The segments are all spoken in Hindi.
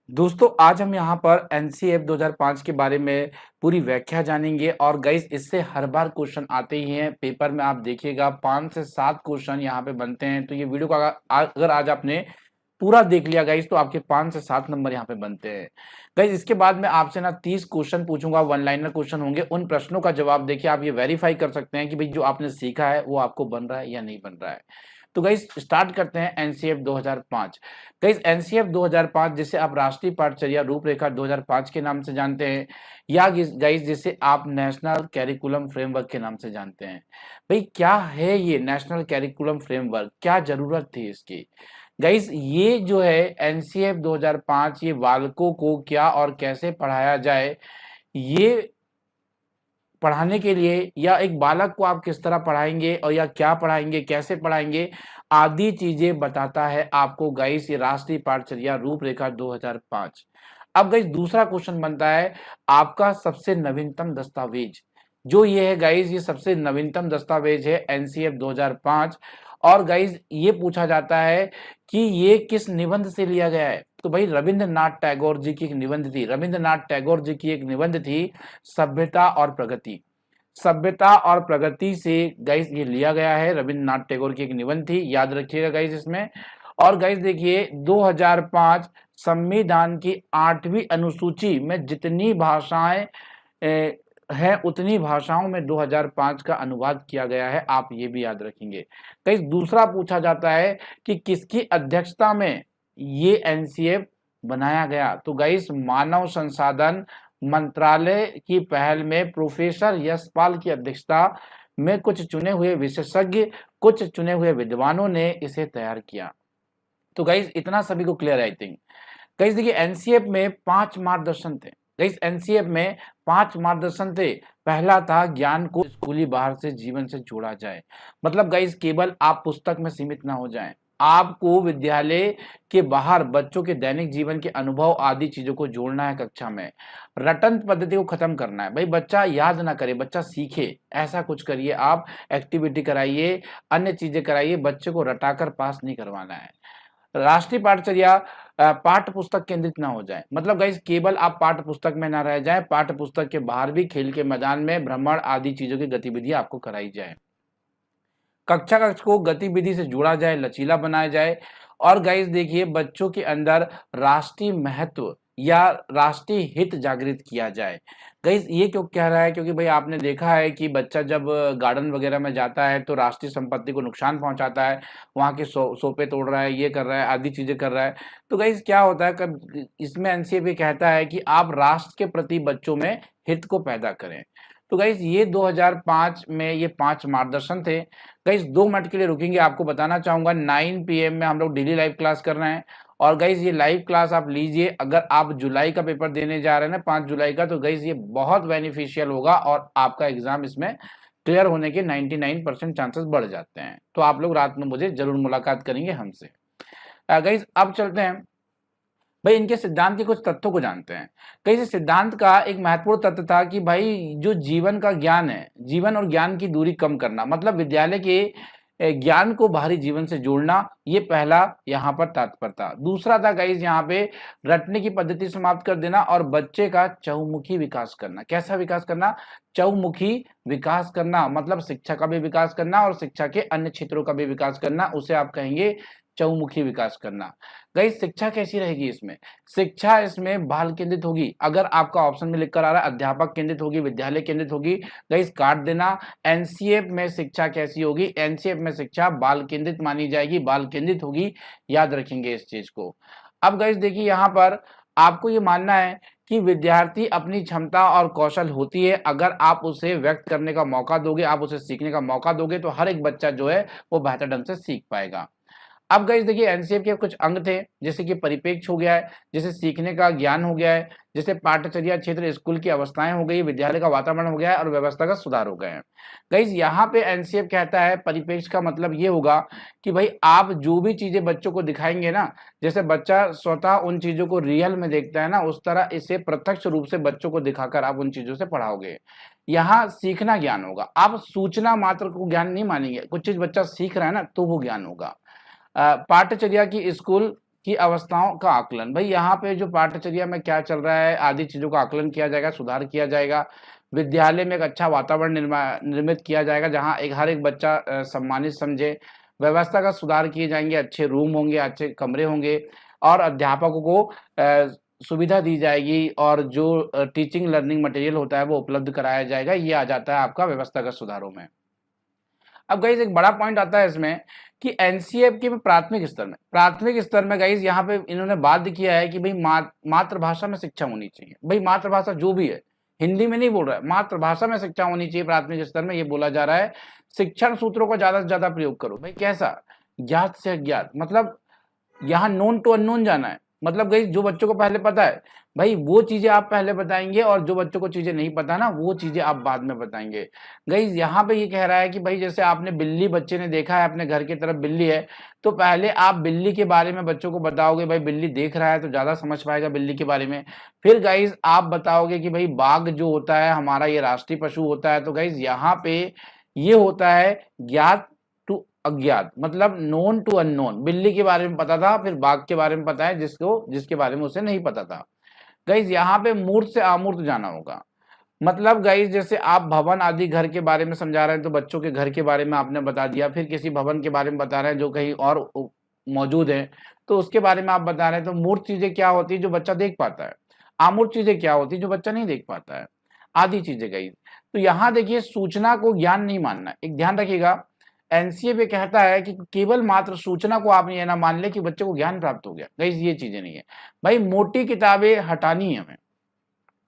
दोस्तों आज हम यहाँ पर एनसीएफ 2005 के बारे में पूरी व्याख्या जानेंगे और गाइस इससे हर बार क्वेश्चन आते ही हैं पेपर में। आप देखिएगा 5 से 7 क्वेश्चन यहाँ पे बनते हैं। तो ये वीडियो का अगर आज आपने पूरा देख लिया गाइस तो आपके 5 से 7 नंबर यहाँ पे बनते हैं। गाइस इसके बाद मैं आपसे ना 30 क्वेश्चन पूछूंगा, वन लाइनर क्वेश्चन होंगे। उन प्रश्नों का जवाब देखिए आप ये वेरीफाई कर सकते हैं कि भाई जो आपने सीखा है वो आपको बन रहा है या नहीं बन रहा है। तो गाइस स्टार्ट करते हैं एनसीएफ 2005। गाइस एनसीएफ 2005 जिसे आप राष्ट्रीय पाठचर्या रूपरेखा 2005 के नाम से जानते हैं या गाइस जिसे आप नेशनल कैरिकुलम फ्रेमवर्क के नाम से जानते हैं। भाई क्या है ये नेशनल कैरिकुलम फ्रेमवर्क, क्या जरूरत थी इसकी? गाइस ये जो है एनसीएफ 2005 ये बालकों को क्या और कैसे पढ़ाया जाए, ये पढ़ाने के लिए या एक बालक को आप किस तरह पढ़ाएंगे और या क्या पढ़ाएंगे, कैसे पढ़ाएंगे, आदि चीजें बताता है आपको गाइस ये राष्ट्रीय पाठचर्या रूपरेखा 2005। अब गाइस दूसरा क्वेश्चन बनता है आपका सबसे नवीनतम दस्तावेज। जो ये है गाइस ये सबसे नवीनतम दस्तावेज है एनसीएफ 2005। और गाइस ये पूछा जाता है कि ये किस निबंध से लिया गया है। तो भाई रविंद्रनाथ टैगोर जी की एक निबंध थी, रविंद्रनाथ टैगोर जी की एक निबंध थी सभ्यता और प्रगति। सभ्यता और प्रगति से गाइस ये लिया गया है, रविंद्रनाथ टैगोर की एक निबंध थी, याद रखिएगा गाइस इसमें। और गाइस देखिए 2005 संविधान की 8वीं अनुसूची में जितनी भाषाएं हैं उतनी भाषाओं में 2005 का अनुवाद किया गया है, आप ये भी याद रखेंगे। गाइस दूसरा पूछा जाता है कि किसकी अध्यक्षता में ये एनसीएफ बनाया गया। तो गाइस मानव संसाधन मंत्रालय की पहल में प्रोफेसर यशपाल की अध्यक्षता में कुछ चुने हुए विशेषज्ञ, कुछ चुने हुए विद्वानों ने इसे तैयार किया। तो गाइस इतना सभी को क्लियर आई थिंक। गाइस देखिए एनसीएफ में 5 मार्गदर्शन थे। गाइस एनसीएफ में 5 मार्गदर्शन थे। पहला था ज्ञान को स्कूली बाहर से जीवन से जोड़ा जाए। मतलब गाइस केवल आप पुस्तक में सीमित ना हो जाएं, आपको विद्यालय के बाहर बच्चों के दैनिक जीवन के अनुभव आदि चीजों को जोड़ना है कक्षा में। रटन पद्धति को खत्म करना है। भाई बच्चा याद ना करे, बच्चा सीखे, ऐसा कुछ करिए आप, एक्टिविटी कराइए, अन्य चीजें कराइए, बच्चे को रटाकर पास नहीं करवाना है। राष्ट्रीय पाठचर्या पाठ्य पुस्तक केंद्रित ना हो जाए। मतलब गाइस केवल आप पाठ्य पुस्तक में ना रह जाए, पाठ्य पुस्तक के बाहर भी खेल के मैदान में भ्रमण आदि चीजों की गतिविधियां आपको कराई जाए। कक्षा कक्ष को गतिविधि से जोड़ा जाए, लचीला बनाया जाए। और गाइस देखिए बच्चों के अंदर राष्ट्रीय महत्व या राष्ट्रीय हित जागृत किया जाए। गाइस ये क्यों कह रहा है, क्योंकि भाई आपने देखा है कि बच्चा जब गार्डन वगैरह में जाता है तो राष्ट्रीय संपत्ति को नुकसान पहुंचाता है, वहां के सोपे तोड़ रहा है, ये कर रहा है, आदि चीजें कर रहा है। तो गाइस क्या होता है कब इसमें एनसीएफ कहता है कि आप राष्ट्र के प्रति बच्चों में हित को पैदा करें। तो गाइस ये 2005 में ये 5 मार्गदर्शन थे। गाइस 2 मिनट के लिए रुकेंगे, आपको बताना चाहूंगा 9 PM में हम लोग डेली लाइव क्लास कर रहे हैं। और गाइस ये लाइव क्लास आप लीजिए, अगर आप जुलाई का पेपर देने जा रहे हैं ना 5 जुलाई का, तो गाइस ये बहुत बेनिफिशियल होगा और आपका एग्जाम इसमें क्लियर होने के 99% चांसेस बढ़ जाते हैं। तो आप लोग रात में मुझे जरूर मुलाकात करेंगे हमसे। गाइस अब चलते हैं, भाई इनके सिद्धांत के कुछ तथ्यों को जानते हैं। कई से सिद्धांत का एक महत्वपूर्ण तथ्य था कि भाई जो जीवन का ज्ञान है, जीवन और ज्ञान की दूरी कम करना, मतलब विद्यालय के ज्ञान को बाहरी जीवन से जोड़ना, ये पहला यहाँ पर तात्पर्य था। दूसरा था गाइस यहाँ पे रटने की पद्धति समाप्त कर देना और बच्चे का चहुमुखी विकास करना। कैसा विकास करना? चहुमुखी विकास करना, मतलब शिक्षा का भी विकास करना और शिक्षा के अन्य क्षेत्रों का भी विकास करना, उसे आप कहेंगे चहुमुखी विकास करना। गाइस शिक्षा कैसी रहेगी इसमें? शिक्षा इसमें बाल केंद्रित होगी। अगर आपका ऑप्शन में लिखकर आ रहा है अध्यापक केंद्रित होगी, विद्यालय केंद्रित होगी, गाइस काट देना। एनसीएफ में शिक्षा कैसी होगी? एनसीएफ में शिक्षा बाल केंद्रित मानी जाएगी, बाल केंद्रित होगी, याद रखेंगे इस चीज को। अब गाइस देखिए यहाँ पर आपको ये मानना है कि विद्यार्थी अपनी क्षमता और कौशल होती है, अगर आप उसे व्यक्त करने का मौका दोगे, आप उसे सीखने का मौका दोगे, तो हर एक बच्चा जो है वो बेहतर ढंग से सीख पाएगा। अब गाइस देखिए एनसीएफ के कुछ अंग थे, जैसे कि परिपेक्ष हो गया है, जैसे सीखने का ज्ञान हो गया है, जैसे पाठचर्या क्षेत्र स्कूल की अवस्थाएं हो गई, विद्यालय का वातावरण हो गया है और व्यवस्था का सुधार हो गया है। गाइस यहाँ पे एनसीएफ कहता है परिपेक्ष का मतलब ये होगा कि भाई आप जो भी चीजें बच्चों को दिखाएंगे ना, जैसे बच्चा स्वतः उन चीजों को रियल में देखता है ना, उस तरह इसे प्रत्यक्ष रूप से बच्चों को दिखाकर आप उन चीजों से पढ़ाओगे। यहाँ सीखना ज्ञान होगा, आप सूचना मात्र को ज्ञान नहीं मानेंगे, कुछ चीज बच्चा सीख रहा है ना तो वो ज्ञान होगा। पाठचर्या की स्कूल की अवस्थाओं का आकलन। भाई यहाँ पे जो पाठ्यचर्या में क्या चल रहा है आदि चीज़ों का आकलन किया जाएगा, सुधार किया जाएगा। विद्यालय में एक अच्छा वातावरण निर्मित किया जाएगा जहाँ हर एक बच्चा सम्मानित समझे। व्यवस्था का सुधार किए जाएंगे, अच्छे रूम होंगे, अच्छे कमरे होंगे और अध्यापकों को सुविधा दी जाएगी और जो टीचिंग लर्निंग मटेरियल होता है वो उपलब्ध कराया जाएगा। ये आ जाता है आपका व्यवस्थागत सुधारों में। अब गाइज एक बड़ा पॉइंट आता है इसमें कि एनसीईआरटी के प्राथमिक स्तर में गाइज यहाँ पे इन्होंने बात किया है कि भाई मातृभाषा में शिक्षा होनी चाहिए। भाई मातृभाषा जो भी है, हिंदी में नहीं बोल रहा है, मातृभाषा में शिक्षा होनी चाहिए प्राथमिक स्तर में, ये बोला जा रहा है। शिक्षण सूत्रों का ज्यादा से ज्यादा प्रयोग करो। भाई कैसा? ज्ञात से अज्ञात, मतलब यहाँ नोन टू अननोन जाना है। मतलब गई जो बच्चों को पहले पता है भाई वो चीजें आप पहले बताएंगे और जो बच्चों को चीजें नहीं पता ना वो चीजें आप बाद में बताएंगे। गई यहाँ पे ये कह रहा है कि भाई जैसे आपने बिल्ली, बच्चे ने देखा है अपने घर की तरफ बिल्ली है, तो पहले आप बिल्ली के बारे में बच्चों को बताओगे। भाई बिल्ली देख रहा है तो ज्यादा समझ पाएगा बिल्ली के बारे में। फिर गाइज आप बताओगे कि भाई बाघ जो होता है हमारा ये राष्ट्रीय पशु होता है। तो गाइज यहाँ पे ये होता है ज्ञात टू अज्ञात, मतलब नोन टू अननोन। बिल्ली के बारे में पता था, फिर बाघ के बारे में पता है जिसके बारे में उसे नहीं पता था। गाइज यहाँ पे मूर्त से अमूर्त जाना होगा। मतलब गाइज जैसे आप भवन आदि घर के बारे में समझा रहे हैं तो बच्चों के घर के बारे में आपने बता दिया, फिर किसी भवन के बारे में बता रहे हैं जो कहीं और मौजूद है तो उसके बारे में आप बता रहे हैं। तो मूर्त चीजें क्या होती है जो बच्चा देख पाता है, अमूर्त चीजें क्या होती है जो बच्चा नहीं देख पाता है, आदि चीजें। गाइज तो यहाँ देखिए सूचना को ज्ञान नहीं मानना, एक ध्यान रखिएगा। एनसीए कहता है कि केवल मात्र सूचना को आप ये ना मान ले कि बच्चे को ज्ञान प्राप्त हो गया। गाइस ये चीजें नहीं है। भाई मोटी किताबें हटानी है हमें,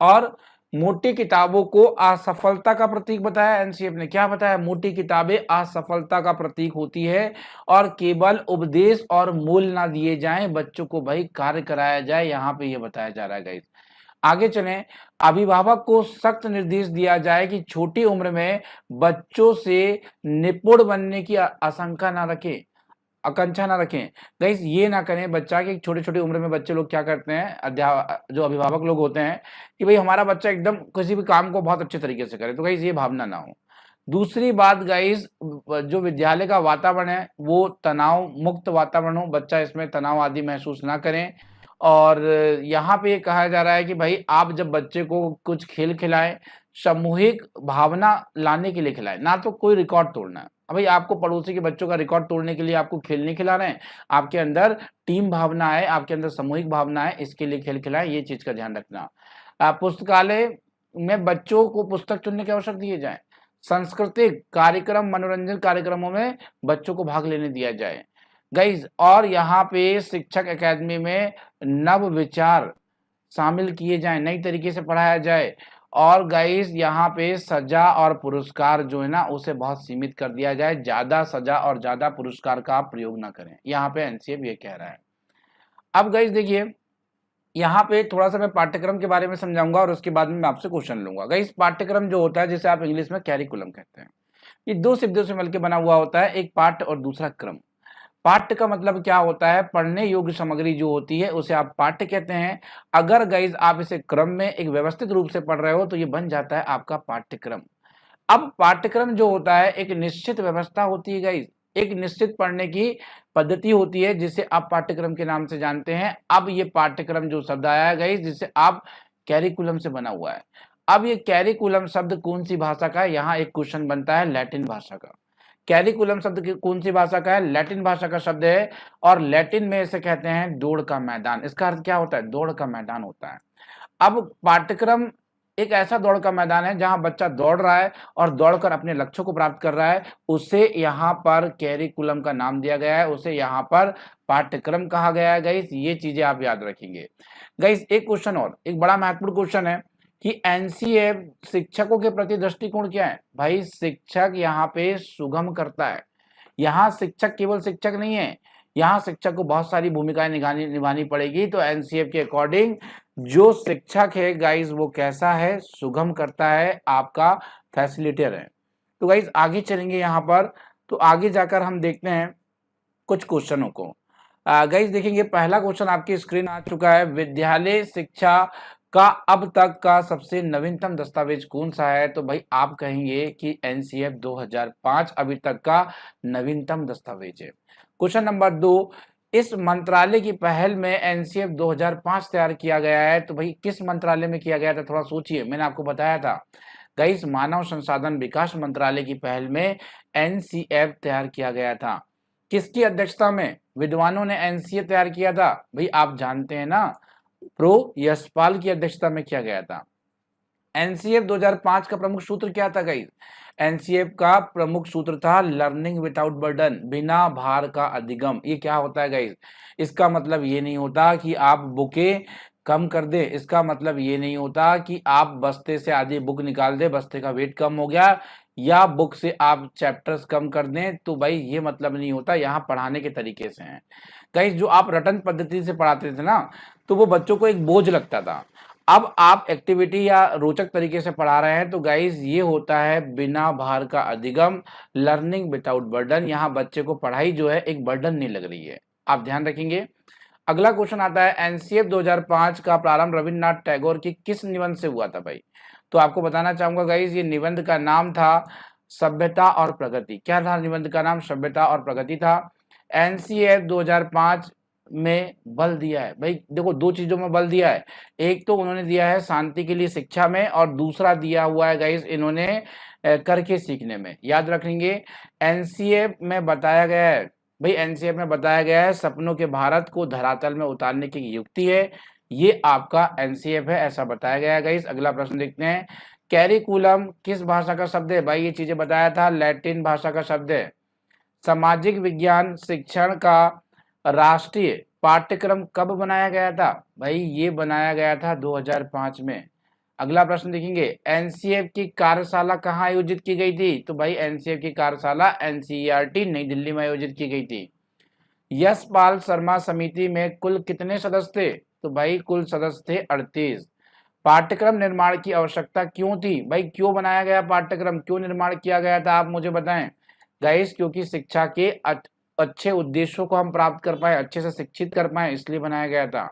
और मोटी किताबों को असफलता का प्रतीक बताया। एनसीएफ ने क्या बताया? मोटी किताबें असफलता का प्रतीक होती है और केवल उपदेश और मूल ना दिए जाएं, बच्चों को भाई कार्य कराया जाए, यहाँ पे ये बताया जा रहा है। गाइस आगे चलें। अभिभावक को सख्त निर्देश दिया जाए कि छोटी उम्र में बच्चों से निपुण बनने की आशंका ना रखें, आकांक्षा ना रखें। गाइस ये ना करें बच्चा की छोटी छोटी उम्र में बच्चे लोग क्या करते हैं, जो अभिभावक लोग होते हैं कि भाई हमारा बच्चा एकदम किसी भी काम को बहुत अच्छे तरीके से करे। तो गाइस ये भावना ना हो। दूसरी बात गाइस, जो विद्यालय का वातावरण है वो तनाव मुक्त वातावरण हो, बच्चा इसमें तनाव आदि महसूस ना करें। और यहाँ पे ये कहा जा रहा है कि भाई आप जब बच्चे को कुछ खेल खिलाएं, सामूहिक भावना लाने के लिए खिलाएं, ना तो कोई रिकॉर्ड तोड़ना है। भाई आपको पड़ोसी के बच्चों का रिकॉर्ड तोड़ने के लिए आपको खेल नहीं खिला रहे हैं, आपके अंदर टीम भावना है, आपके अंदर सामूहिक भावना है, इसके लिए खेल खिलाएं, ये चीज का ध्यान रखना। पुस्तकालय में बच्चों को पुस्तक चुनने के अवसर दिए जाए। सांस्कृतिक कार्यक्रम, मनोरंजन कार्यक्रमों में बच्चों को भाग लेने दिया जाए। गाइज और यहाँ पे शिक्षक एकेडमी में नव विचार शामिल किए जाएं, नई तरीके से पढ़ाया जाए। और गाइस यहाँ पे सजा और पुरस्कार जो है ना उसे बहुत सीमित कर दिया जाए, ज्यादा सजा और ज्यादा पुरस्कार का आप प्रयोग ना करें, यहाँ पे एनसीएफ ये कह रहा है। अब गाइस देखिए यहाँ पे थोड़ा सा मैं पाठ्यक्रम के बारे में समझाऊंगा और उसके बाद में मैं आपसे क्वेश्चन लूंगा। गाइस पाठ्यक्रम जो होता है जिसे आप इंग्लिश में कैरिकुलम कहते हैं, ये दो शब्दों से मिलकर बना हुआ होता है, एक पाठ और दूसरा क्रम। पाठ्य का मतलब क्या होता है? पढ़ने योग्य सामग्री जो होती है उसे आप पाठ्य कहते हैं। अगर गाइज आप इसे क्रम में एक व्यवस्थित रूप से पढ़ रहे हो तो ये बन जाता है आपका पाठ्यक्रम। अब पाठ्यक्रम जो होता है एक निश्चित व्यवस्था होती है गाइज, एक निश्चित पढ़ने की पद्धति होती है जिसे आप पाठ्यक्रम के नाम से जानते हैं। अब ये पाठ्यक्रम जो शब्द आया है गाइज जिसे आप कैरिकुलम से बना हुआ है। अब ये कैरिकुलम शब्द कौन सी भाषा का है? यहाँ एक क्वेश्चन बनता है लैटिन भाषा का। कैरिकुलम शब्द कौन सी भाषा का है? लैटिन भाषा का शब्द है और लैटिन में इसे कहते हैं दौड़ का मैदान। इसका अर्थ क्या होता है? दौड़ का मैदान होता है। अब पाठ्यक्रम एक ऐसा दौड़ का मैदान है जहां बच्चा दौड़ रहा है और दौड़कर अपने लक्ष्यों को प्राप्त कर रहा है, उसे यहाँ पर कैरिकुलम का नाम दिया गया है, उसे यहाँ पर पाठ्यक्रम कहा गया है। गाइस ये चीजें आप याद रखेंगे। गाइस एक क्वेश्चन और, एक बड़ा महत्वपूर्ण क्वेश्चन है कि एनसीएफ शिक्षकों के प्रति दृष्टिकोण क्या है? भाई शिक्षक यहाँ पे सुगम करता है। यहाँ शिक्षक केवल शिक्षक नहीं है, यहाँ शिक्षक को बहुत सारी भूमिकाएं निभानी पड़ेगी। तो एनसीएफ के अकॉर्डिंग जो शिक्षक है गाइज वो कैसा है? सुगम करता है, आपका फैसिलिटेटर है। तो गाइज आगे चलेंगे यहाँ पर, तो आगे जाकर हम देखते हैं कुछ क्वेश्चनों को। गाइज देखेंगे पहला क्वेश्चन आपकी स्क्रीन आ चुका है, विद्यालय शिक्षा का अब तक का सबसे नवीनतम दस्तावेज कौन सा है? तो भाई आप कहेंगे कि एनसीएफ 2005 अभी तक का नवीनतम दस्तावेज है। क्वेश्चन नंबर 2, इस मंत्रालय की पहल में एनसीएफ 2005 तैयार किया गया है। तो भाई किस मंत्रालय में किया गया था, थोड़ा सोचिए। मैंने आपको बताया था गाइस, मानव संसाधन विकास मंत्रालय की पहल में एनसीएफ तैयार किया गया था। किसकी अध्यक्षता में विद्वानों ने एनसीएफ तैयार किया था? भाई आप जानते हैं ना, प्रो यशपाल की अध्यक्षता में किया गया था। एनसीएफ 2005 का प्रमुख सूत्र क्या था गाइस? एनसीएफ का प्रमुख सूत्र था लर्निंग विदाउट बर्डन, बिना भार का अधिगम। ये क्या होता है गाइस? इसका मतलब ये नहीं होता कि आप बुकें कम कर दे, इसका मतलब ये नहीं होता कि आप बस्ते से आधी बुक निकाल दे, बस्ते का वेट कम हो गया, या बुक से आप चैप्टर्स कम कर दें। तो भाई ये मतलब नहीं होता, यहाँ पढ़ाने के तरीके से हैं गाइस। जो आप रटन पद्धति से पढ़ाते थे ना, तो वो बच्चों को एक बोझ लगता था। अब आप एक्टिविटी या रोचक तरीके से पढ़ा रहे हैं, तो गाइस ये होता है बिना भार का अधिगम, लर्निंग विदाउट बर्डन। यहाँ बच्चे को पढ़ाई जो है एक बर्डन नहीं लग रही है, आप ध्यान रखेंगे। अगला क्वेश्चन आता है, एनसीएफ 2005 का प्रारंभ रविन्द्रनाथ टैगोर की किस निबंध से हुआ था भाई? तो आपको बताना चाहूंगा गाइस, ये निबंध का नाम था सभ्यता और प्रगति। क्या था निबंध का नाम? सभ्यता और प्रगति था। एनसीएफ 2005 में बल दिया है भाई, देखो दो चीजों में बल दिया है। एक तो उन्होंने दिया है शांति के लिए शिक्षा में, और दूसरा दिया हुआ है गाइस इन्होंने करके सीखने में। याद रखेंगे, एनसीएफ में बताया गया है भाई, एनसीएफ में बताया गया है सपनों के भारत को धरातल में उतारने की युक्ति है। ये आपका एनसीएफ है, ऐसा बताया गया है गाइस। अगला प्रश्न देखते हैं, कैरिकुलम किस भाषा का शब्द है? भाई ये चीजें बताया था, लैटिन भाषा का शब्द है। सामाजिक विज्ञान शिक्षण का राष्ट्रीय पाठ्यक्रम कब बनाया गया था? भाई ये बनाया गया था 2005 में। अगला प्रश्न देखेंगे, एनसीएफ की कार्यशाला कहाँ आयोजित की गई थी? तो भाई एनसीएफ की कार्यशाला एनसीईआरटी नई दिल्ली में आयोजित की गई थी। यशपाल शर्मा समिति में कुल कितने सदस्य थे? तो भाई कुल सदस्य थे 38। पाठ्यक्रम निर्माण की आवश्यकता क्यों थी? भाई क्यों बनाया गया पाठ्यक्रम, क्यों निर्माण किया गया था, आप मुझे बताएं गाइस। क्योंकि शिक्षा के अच्छे उद्देश्यों को हम प्राप्त कर पाए, अच्छे से शिक्षित कर पाए, इसलिए बनाया गया था।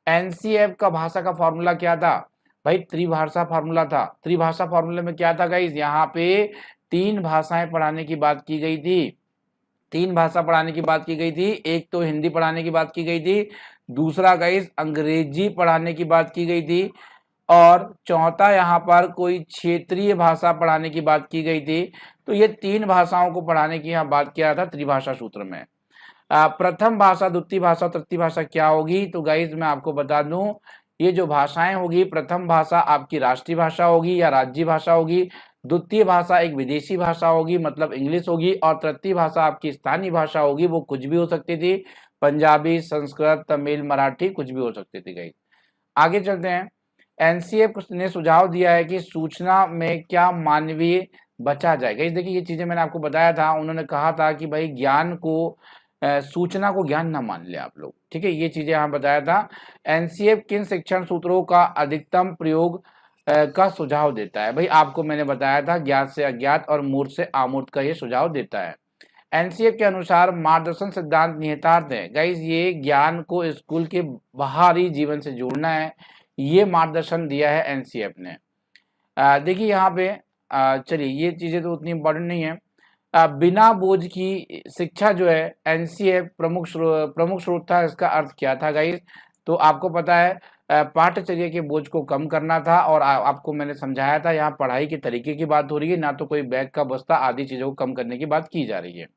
एनसीएफ का भाषा का फॉर्मूला क्या था? भाई त्रिभाषा फॉर्मूला था। त्रिभाषा फॉर्मूले में क्या था गाइस? यहाँ पे 3 भाषाएं पढ़ाने की बात की गई थी। 3 भाषा पढ़ाने की बात की गई थी। एक तो हिंदी पढ़ाने की बात की गई थी, दूसरा गाइस अंग्रेजी पढ़ाने की बात की गई थी, और चौथा यहाँ पर कोई क्षेत्रीय भाषा पढ़ाने की बात की गई थी। तो ये 3 भाषाओं को पढ़ाने की यहाँ बात किया था त्रिभाषा सूत्र में। प्रथम भाषा, द्वितीय भाषा, तृतीय भाषा क्या होगी? तो गाइज मैं आपको बता दूं, ये जो भाषाएं होगी, प्रथम भाषा आपकी राष्ट्रीय भाषा होगी या राज्य भाषा होगी, द्वितीय भाषा एक विदेशी भाषा होगी मतलब इंग्लिश होगी, और तृतीय भाषा आपकी स्थानीय भाषा होगी, वो कुछ भी हो सकती थी, पंजाबी, संस्कृत, तमिल, मराठी, कुछ भी हो सकती थी। गाइज आगे चलते हैं। एनसीएफ ने सुझाव दिया है कि सूचना में क्या मानवीय बचा जाए। गाइस देखिए ये चीजें मैंने आपको बताया था, उन्होंने कहा था कि भाई ज्ञान को सूचना को ज्ञान ना मान ले आप लोग, ठीक है, ये चीजें यहाँ बताया था। एनसीएफ किन शिक्षण सूत्रों का अधिकतम प्रयोग का सुझाव देता है? भाई आपको मैंने बताया था, ज्ञात से अज्ञात और मूर्त से आमूर्त का ये सुझाव देता है। एनसीएफ के अनुसार मार्गदर्शन सिद्धांत निहितार्थ है। गाइस ये ज्ञान को स्कूल के बाहरी जीवन से जोड़ना है, ये मार्गदर्शन दिया है एनसीएफ ने। देखिए यहाँ पे चलिए ये चीजें तो उतनी इम्पोर्टेंट नहीं है। बिना बोझ की शिक्षा जो है एनसीएफ प्रमुख स्रोत था। इसका अर्थ क्या था गाइस? तो आपको पता है पाठ्यचर्या के बोझ को कम करना था, और आपको मैंने समझाया था यहाँ पढ़ाई के तरीके की बात हो रही है, ना तो कोई बैग का बस्ता आदि चीजों को कम करने की बात की जा रही है।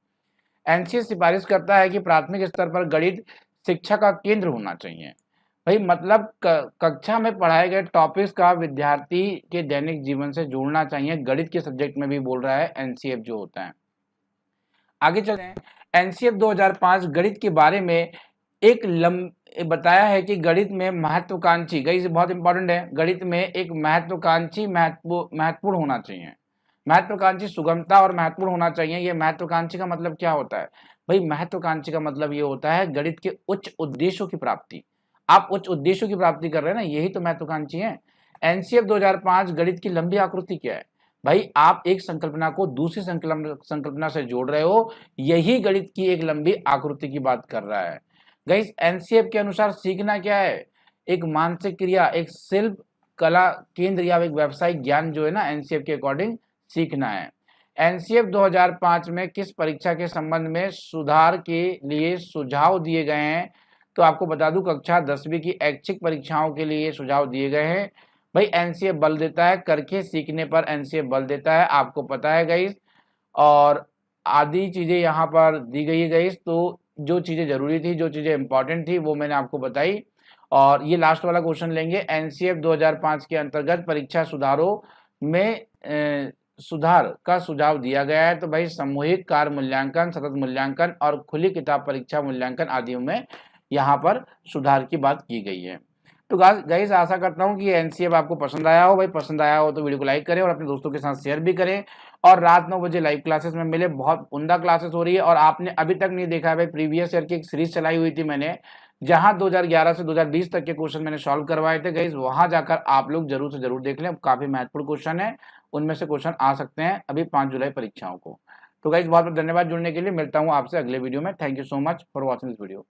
एनसीएफ सिफारिश करता है कि प्राथमिक स्तर पर गणित शिक्षा का केंद्र होना चाहिए। भाई मतलब कक्षा में पढ़ाए गए टॉपिक्स का विद्यार्थी के दैनिक जीवन से जोड़ना चाहिए, गणित के सब्जेक्ट में भी बोल रहा है एनसीएफ जो होता है। आगे चलते हैं, एनसीएफ 2005 गणित के बारे में बताया है कि गणित में महत्वाकांक्षी, गाइस बहुत इंपॉर्टेंट है, गणित में एक महत्वाकांक्षी महत्वपूर्ण होना चाहिए। महत्वाकांक्षी सुगमता और महत्वपूर्ण होना चाहिए। ये महत्वाकांक्षी का मतलब क्या होता है? भाई महत्वाकांक्षी का मतलब ये होता है गणित के उच्च उद्देश्यों की प्राप्ति। आप उच्च उद्देश्यों की प्राप्ति कर रहे हैं ना, यही तो महत्वाकांक्षी है। एनसीएफ 2005 गणित की लंबी आकृति क्या है? भाई आप एक संकल्पना को दूसरी संकल्पना से जोड़ रहे हो, यही गणित की एक लंबी आकृति की बात कर रहा है। गाइस एनसीएफ के अनुसार सीखना क्या है? एक मानसिक क्रिया, एक शिल्प कला केंद्र या एक व्यावसायिक ज्ञान जो है ना, एनसीएफ के अकॉर्डिंग सीखना है। एनसीएफ 2005 में किस परीक्षा के संबंध में सुधार के लिए सुझाव दिए गए हैं? तो आपको बता दूं कक्षा 10वीं की ऐच्छिक परीक्षाओं के लिए सुझाव दिए गए हैं। भाई एनसीएफ बल देता है, करके सीखने पर एनसीएफ बल देता है, आपको पता है गाइस। और आदि चीज़ें यहाँ पर दी गई है गाइस। तो जो चीज़ें ज़रूरी थी, जो चीज़ें इंपॉर्टेंट थी वो मैंने आपको बताई। और ये लास्ट वाला क्वेश्चन लेंगे। एनसीएफ 2005 के अंतर्गत परीक्षा सुधारों में सुधार का सुझाव दिया गया है। तो भाई सामूहिक कार्य मूल्यांकन, सतत मूल्यांकन और खुली किताब परीक्षा मूल्यांकन आदि में यहाँ पर सुधार की बात की गई है। तो गाइस आशा करता हूँ कि ये एनसीएफ आपको पसंद आया हो। भाई पसंद आया हो तो वीडियो को लाइक करें और अपने दोस्तों के साथ शेयर भी करें। और रात 9 बजे लाइव क्लासेस में मिले, बहुत उम्दा क्लासेस हो रही है। और आपने अभी तक नहीं देखा है भाई, प्रीवियस ईयर की एक सीरीज चलाई हुई थी मैंने, जहां 2011 से 2020 तक के क्वेश्चन मैंने सॉल्व करवाए थे गाइस। वहां जाकर आप लोग जरूर से जरूर देख लें, काफी महत्वपूर्ण क्वेश्चन है, उनमें से क्वेश्चन आ सकते हैं अभी 5 जुलाई परीक्षाओं को। तो गाइस बहुत बहुत धन्यवाद जुड़ने के लिए। मिलता हूँ आपसे अगले वीडियो में। Thank you so much for watching this video.